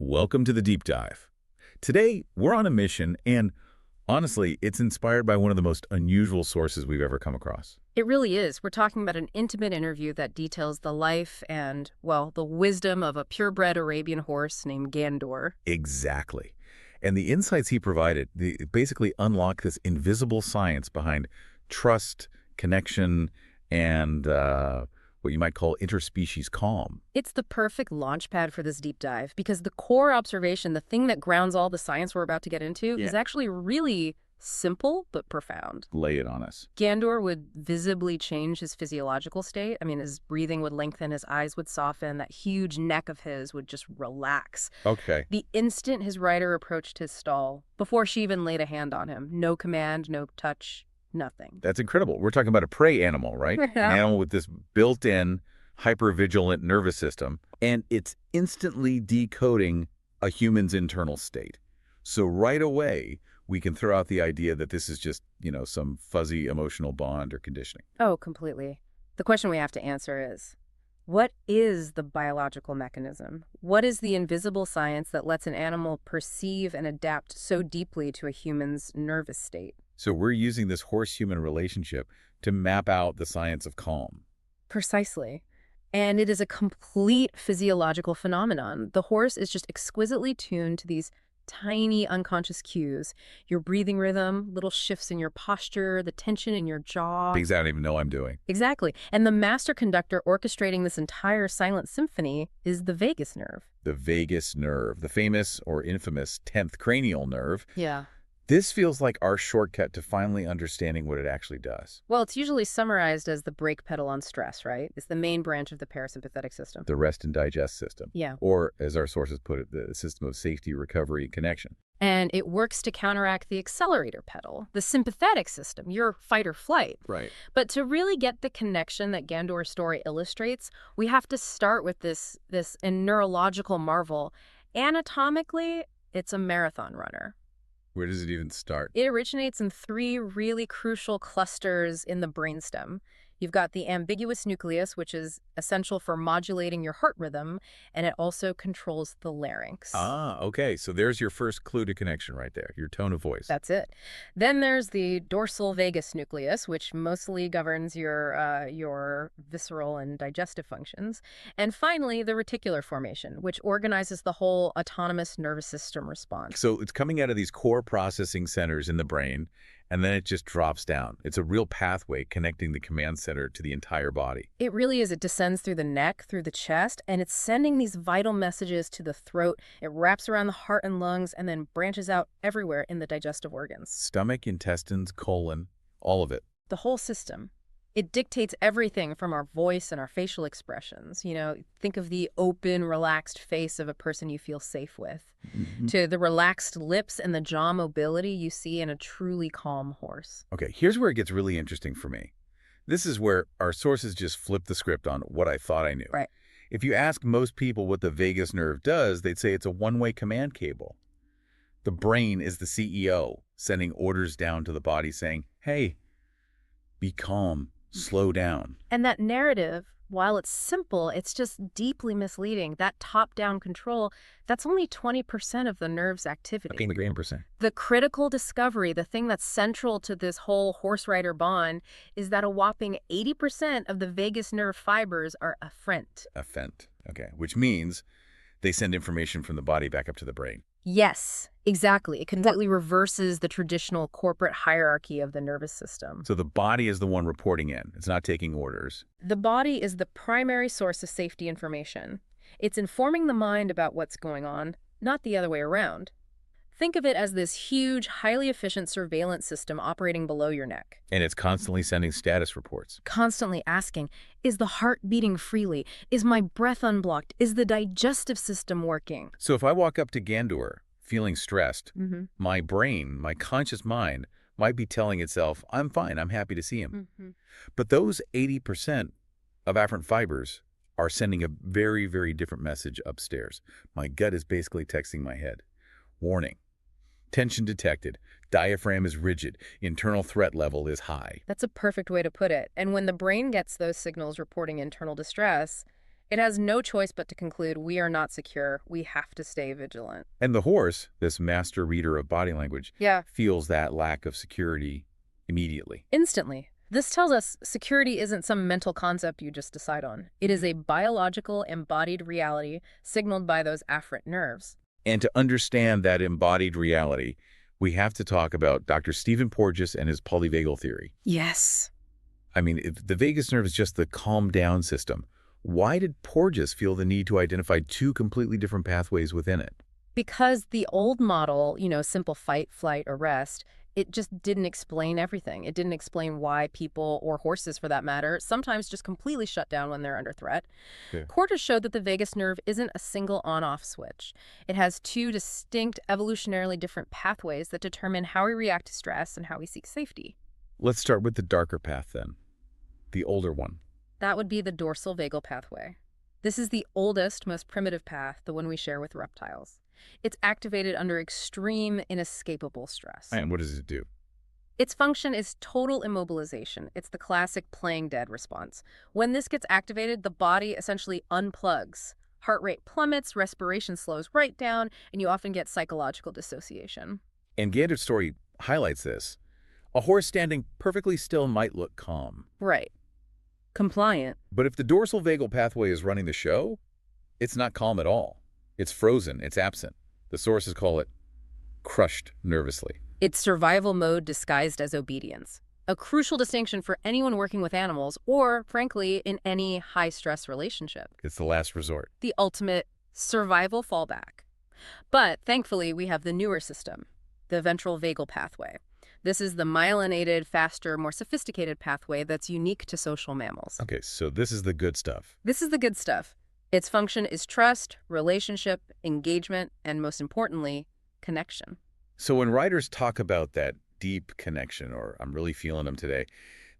Welcome to the Deep Dive. Today, we're on a mission, and honestly, it's inspired by one of the most unusual sources we've ever come across. It really is. We're talking about an intimate interview that details the life and, well, the wisdom of a purebred Arabian horse named Gandor. Exactly. And the insights he provided basically unlock this invisible science behind trust, connection, and what you might call interspecies calm. It's the perfect launch pad for this deep dive because the core observation, the thing that grounds all the science we're about to get into, is actually really simple but profound. Lay it on us. Gandor would visibly change his physiological state. I mean, his breathing would lengthen, his eyes would soften, that huge neck of his would just relax. Okay. The instant his rider approached his stall, before she even laid a hand on him, no command, no touch, nothing. That's incredible. We're talking about a prey animal, right? An animal with this built-in hypervigilant nervous system, and it's instantly decoding a human's internal state. So right away, we can throw out the idea that this is just, some fuzzy emotional bond or conditioning. Oh, completely. The question we have to answer is, what is the biological mechanism? What is the invisible science that lets an animal perceive and adapt so deeply to a human's nervous state? So we're using this horse-human relationship to map out the science of calm. Precisely. And it is a complete physiological phenomenon. The horse is just exquisitely tuned to these tiny unconscious cues. Your breathing rhythm, little shifts in your posture, the tension in your jaw. Things I don't even know I'm doing. Exactly. And the master conductor orchestrating this entire silent symphony is the vagus nerve. The vagus nerve, the famous or infamous 10th cranial nerve. Yeah. This feels like our shortcut to finally understanding what it actually does. Well, it's usually summarized as the brake pedal on stress, right? It's the main branch of the parasympathetic system. The rest and digest system. Yeah. Or, as our sources put it, the system of safety, recovery, and connection. And it works to counteract the accelerator pedal, the sympathetic system, your fight or flight. Right. But to really get the connection that Gandor's story illustrates, we have to start with this neurological marvel. Anatomically, it's a marathon runner. Where does it even start? It originates in three really crucial clusters in the brainstem. You've got the ambiguous nucleus, which is essential for modulating your heart rhythm, and it also controls the larynx. Ah, okay. So there's your first clue to connection right there, your tone of voice. That's it. Then there's the dorsal vagus nucleus, which mostly governs your visceral and digestive functions. And finally, the reticular formation, which organizes the whole autonomous nervous system response. So it's coming out of these core processing centers in the brain, and then it just drops down. It's a real pathway connecting the command center to the entire body. It really is. It descends through the neck, through the chest, and it's sending these vital messages to the throat. It wraps around the heart and lungs and then branches out everywhere in the digestive organs. Stomach, intestines, colon, all of it. The whole system. It dictates everything from our voice and our facial expressions. Think of the open, relaxed face of a person you feel safe with, to the relaxed lips and the jaw mobility you see in a truly calm horse. Okay, here's where it gets really interesting for me. This is where our sources just flip the script on what I thought I knew. Right. If you ask most people what the vagus nerve does, they'd say it's a one-way command cable. The brain is the CEO, sending orders down to the body saying, hey, be calm. Slow down. And that narrative, while it's simple, it's just deeply misleading. That top-down control, that's only 20% of the nerve's activity. Okay, the grand percent. The critical discovery, the thing that's central to this whole horse-rider bond, is that a whopping 80% of the vagus nerve fibers are afferent. Afferent, okay, which means they send information from the body back up to the brain. Yes, exactly. It completely reverses the traditional corporate hierarchy of the nervous system. So the body is the one reporting in. It's not taking orders. The body is the primary source of safety information. It's informing the mind about what's going on, not the other way around. Think of it as this huge, highly efficient surveillance system operating below your neck. And it's constantly sending status reports. Constantly asking, is the heart beating freely? Is my breath unblocked? Is the digestive system working? So if I walk up to Gandor feeling stressed, my brain, my conscious mind, might be telling itself, I'm fine, I'm happy to see him. But those 80% of afferent fibers are sending a very, very different message upstairs. My gut is basically texting my head. Warning. Tension detected. Diaphragm is rigid. Internal threat level is high. That's a perfect way to put it. And when the brain gets those signals reporting internal distress, It has no choice but to conclude we are not secure. We have to stay vigilant. And the horse, this master reader of body language, Yeah. feels that lack of security immediately. Instantly. This tells us security isn't some mental concept you just decide on. It is a biological, embodied reality signaled by those afferent nerves. And to understand that embodied reality, we have to talk about Dr. Stephen Porges and his polyvagal theory. Yes. I mean, if the vagus nerve is just the calm down system, why did Porges feel the need to identify two completely different pathways within it? Because the old model, simple fight, flight, or rest, it just didn't explain everything. It didn't explain why people, or horses for that matter, sometimes just completely shut down when they're under threat. Okay. Porges showed that the vagus nerve isn't a single on-off switch. It has two distinct, evolutionarily different pathways that determine how we react to stress and how we seek safety. Let's start with the darker path then, the older one. That would be the dorsal vagal pathway. This is the oldest, most primitive path, the one we share with reptiles. It's activated under extreme, inescapable stress. And what does it do? Its function is total immobilization. It's the classic playing dead response. When this gets activated, the body essentially unplugs. Heart rate plummets, respiration slows right down, and you often get psychological dissociation. And Gandor's story highlights this. A horse standing perfectly still might look calm. Right. Compliant. But if the dorsal vagal pathway is running the show, it's not calm at all. It's frozen. It's absent. The sources call it crushed nervously. It's survival mode disguised as obedience. A crucial distinction for anyone working with animals or, frankly, in any high-stress relationship. It's the last resort. The ultimate survival fallback. But thankfully, we have the newer system, the ventral vagal pathway. This is the myelinated, faster, more sophisticated pathway that's unique to social mammals. Okay, so this is the good stuff. This is the good stuff. Its function is trust, relationship, engagement, and most importantly, connection. So when writers talk about that deep connection, or I'm really feeling them today,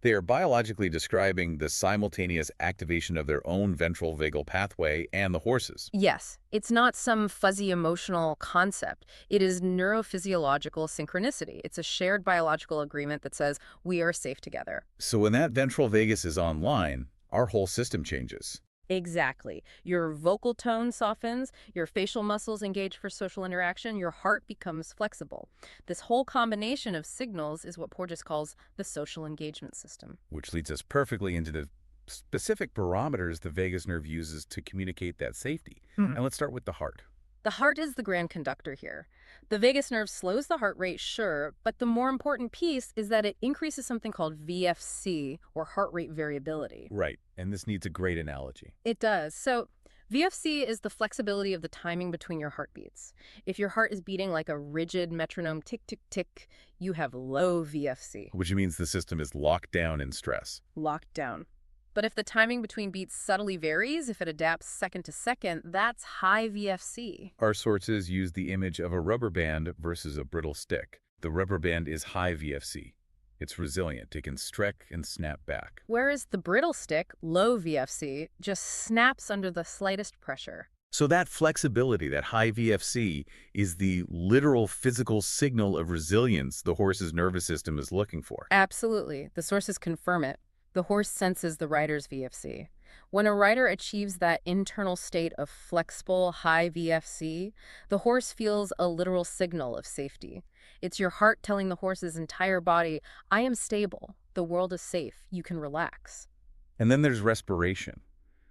they are biologically describing the simultaneous activation of their own ventral vagal pathway and the horse's. Yes, it's not some fuzzy emotional concept. It is neurophysiological synchronicity. It's a shared biological agreement that says we are safe together. So when that ventral vagus is online, our whole system changes. Exactly. Your vocal tone softens, your facial muscles engage for social interaction, your heart becomes flexible. This whole combination of signals is what Porges calls the social engagement system. Which leads us perfectly into the specific barometers the vagus nerve uses to communicate that safety. And let's start with the heart. The heart is the grand conductor here. The vagus nerve slows the heart rate, sure, but the more important piece is that it increases something called VFC, or heart rate variability. Right, and this needs a great analogy. It does. So VFC is the flexibility of the timing between your heartbeats. If your heart is beating like a rigid metronome tick, tick, tick, you have low VFC. Which means the system is locked down in stress. Locked down. But if the timing between beats subtly varies, if it adapts second to second, that's high VFC. Our sources use the image of a rubber band versus a brittle stick. The rubber band is high VFC. It's resilient. It can stretch and snap back. Whereas the brittle stick, low VFC, just snaps under the slightest pressure. So that flexibility, that high VFC, is the literal physical signal of resilience the horse's nervous system is looking for. Absolutely. The sources confirm it. The horse senses the rider's VFC. When a rider achieves that internal state of flexible, high VFC, the horse feels a literal signal of safety. It's your heart telling the horse's entire body, I am stable, the world is safe, you can relax. And then there's respiration,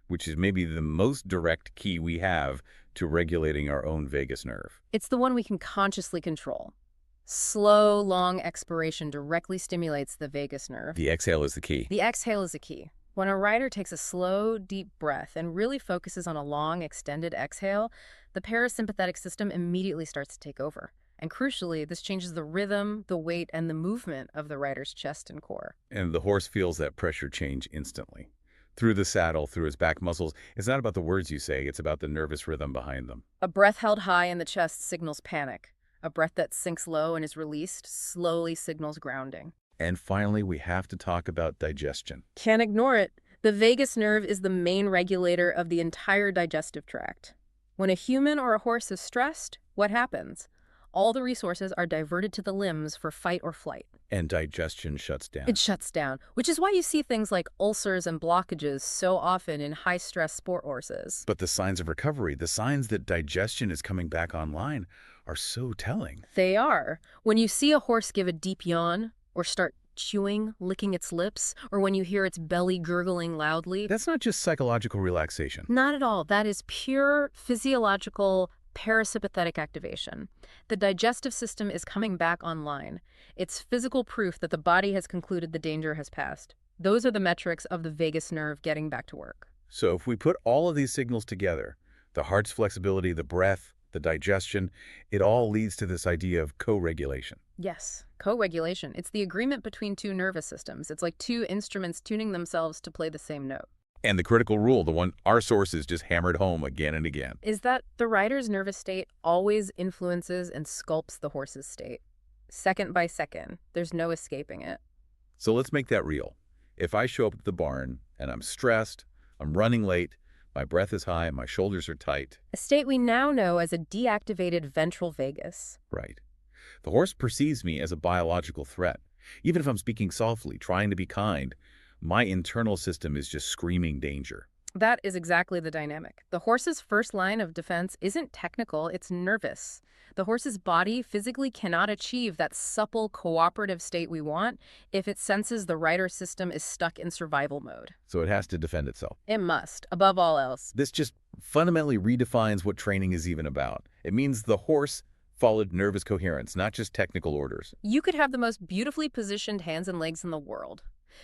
which is maybe the most direct key we have to regulating our own vagus nerve. It's the one we can consciously control. Slow, long expiration directly stimulates the vagus nerve. The exhale is the key. The exhale is the key. When a rider takes a slow, deep breath and really focuses on a long, extended exhale, the parasympathetic system immediately starts to take over. And crucially, this changes the rhythm, the weight, and the movement of the rider's chest and core. And the horse feels that pressure change instantly. Through the saddle, through his back muscles. It's not about the words you say, it's about the nervous rhythm behind them. A breath held high in the chest signals panic. A breath that sinks low and is released slowly signals grounding. And finally, we have to talk about digestion. Can't ignore it. The vagus nerve is the main regulator of the entire digestive tract. When a human or a horse is stressed, what happens? All the resources are diverted to the limbs for fight or flight. And digestion shuts down. It shuts down, which is why you see things like ulcers and blockages so often in high-stress sport horses. But the signs of recovery, the signs that digestion is coming back online, are so telling. They are. When you see a horse give a deep yawn or start chewing, licking its lips, or when you hear its belly gurgling loudly. That's not just psychological relaxation. Not at all. That is pure physiological parasympathetic activation. The digestive system is coming back online. It's physical proof that the body has concluded the danger has passed. Those are the metrics of the vagus nerve getting back to work. So if we put all of these signals together, the heart's flexibility, the breath, the digestion, it all leads to this idea of co-regulation. Yes, co-regulation. It's the agreement between two nervous systems. It's like two instruments tuning themselves to play the same note. And the critical rule, the one our sources just hammered home again and again, is that the rider's nervous state always influences and sculpts the horse's state. Second by second. There's no escaping it. So let's make that real. If I show up at the barn and I'm stressed, I'm running late, my breath is high, my shoulders are tight. A state we now know as a deactivated ventral vagus. Right. The horse perceives me as a biological threat. Even if I'm speaking softly, trying to be kind, my internal system is just screaming danger. That is exactly the dynamic. The horse's first line of defense isn't technical, it's nervous. The horse's body physically cannot achieve that supple, cooperative state we want if it senses the rider's system is stuck in survival mode. So it has to defend itself. It must, above all else. This just fundamentally redefines what training is even about. It means the horse followed nervous coherence, not just technical orders. You could have the most beautifully positioned hands and legs in the world.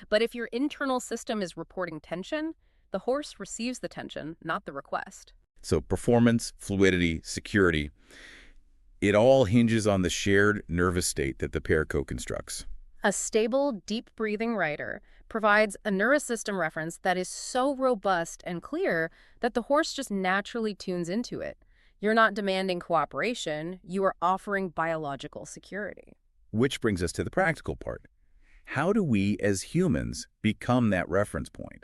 But if your internal system is reporting tension, the horse receives the tension, not the request. So performance, fluidity, security, it all hinges on the shared nervous state that the pair co-constructs. A stable, deep-breathing rider provides a nervous system reference that is so robust and clear that the horse just naturally tunes into it. You're not demanding cooperation, you are offering biological security. Which brings us to the practical part. How do we, as humans, become that reference point?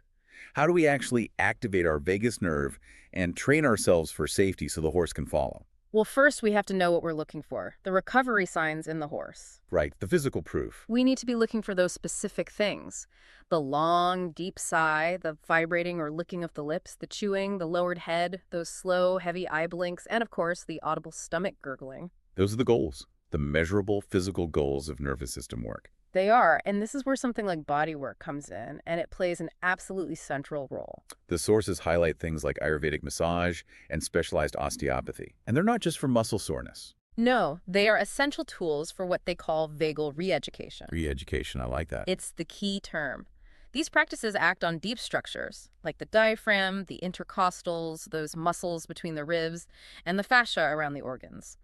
How do we actually activate our vagus nerve and train ourselves for safety so the horse can follow? Well, first we have to know what we're looking for, the recovery signs in the horse. Right, the physical proof. We need to be looking for those specific things. The long, deep sigh, the vibrating or licking of the lips, the chewing, the lowered head, those slow, heavy eye blinks, and of course, the audible stomach gurgling. Those are the goals, the measurable physical goals of nervous system work. They are, and this is where something like body work comes in, and it plays an absolutely central role. The sources highlight things like Ayurvedic massage and specialized osteopathy, and they're not just for muscle soreness. No, they are essential tools for what they call vagal re-education. Re-education, I like that. It's the key term. These practices act on deep structures, like the diaphragm, the intercostals, those muscles between the ribs, and the fascia around the organs.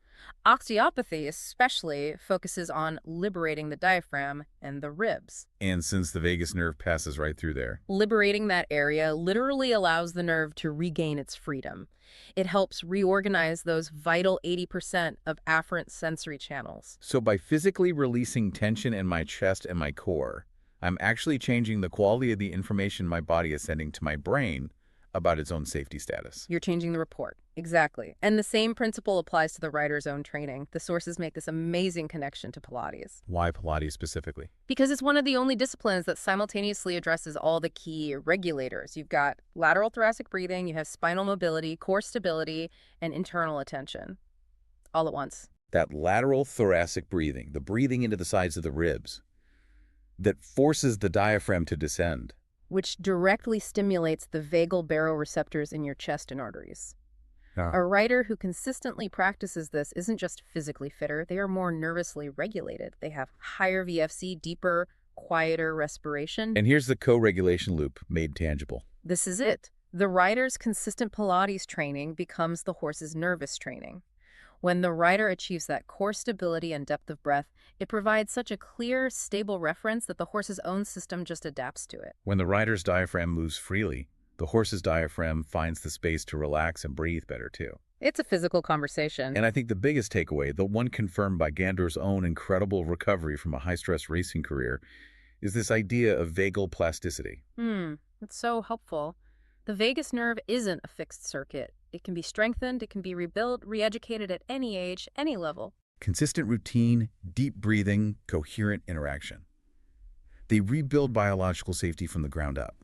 Osteopathy especially focuses on liberating the diaphragm and the ribs. And since the vagus nerve passes right through there. Liberating that area literally allows the nerve to regain its freedom. It helps reorganize those vital 80% of afferent sensory channels. So by physically releasing tension in my chest and my core, I'm actually changing the quality of the information my body is sending to my brain about its own safety status. You're changing the report. Exactly. And the same principle applies to the rider's own training. The sources make this amazing connection to Pilates. Why Pilates specifically? Because it's one of the only disciplines that simultaneously addresses all the key regulators. You've got lateral thoracic breathing, you have spinal mobility, core stability, and internal attention. All at once. That lateral thoracic breathing, the breathing into the sides of the ribs, that forces the diaphragm to descend. Which directly stimulates the vagal baroreceptors in your chest and arteries. Yeah. A rider who consistently practices this isn't just physically fitter, they are more nervously regulated. They have higher VFC, deeper, quieter respiration. And here's the co-regulation loop made tangible. This is it. The rider's consistent Pilates training becomes the horse's nervous training. When the rider achieves that core stability and depth of breath, it provides such a clear, stable reference that the horse's own system just adapts to it. When the rider's diaphragm moves freely, the horse's diaphragm finds the space to relax and breathe better too. It's a physical conversation. And I think the biggest takeaway, the one confirmed by Gandor's own incredible recovery from a high-stress racing career, is this idea of vagal plasticity. It's so helpful. The vagus nerve isn't a fixed circuit. It can be strengthened, it can be rebuilt, re-educated at any age, any level. Consistent routine, deep breathing, coherent interaction. They rebuild biological safety from the ground up.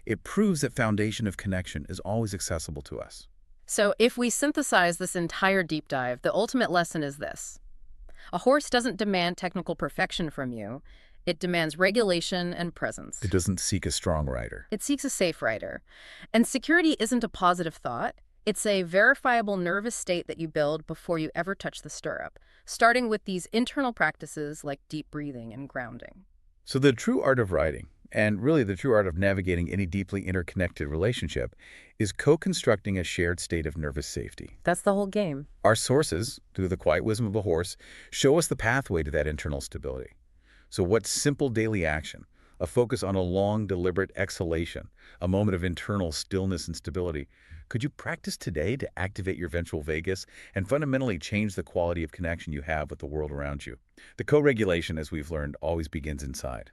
It proves that foundation of connection is always accessible to us. So if we synthesize this entire deep dive, the ultimate lesson is this. A horse doesn't demand technical perfection from you. It demands regulation and presence. It doesn't seek a strong rider. It seeks a safe rider. And security isn't a positive thought. It's a verifiable nervous state that you build before you ever touch the stirrup, starting with these internal practices like deep breathing and grounding. So the true art of riding, and really the true art of navigating any deeply interconnected relationship, is co-constructing a shared state of nervous safety. That's the whole game. Our sources, through the quiet wisdom of a horse, show us the pathway to that internal stability. So what simple daily action, a focus on a long, deliberate exhalation, a moment of internal stillness and stability, could you practice today to activate your ventral vagus and fundamentally change the quality of connection you have with the world around you? The co-regulation, as we've learned, always begins inside.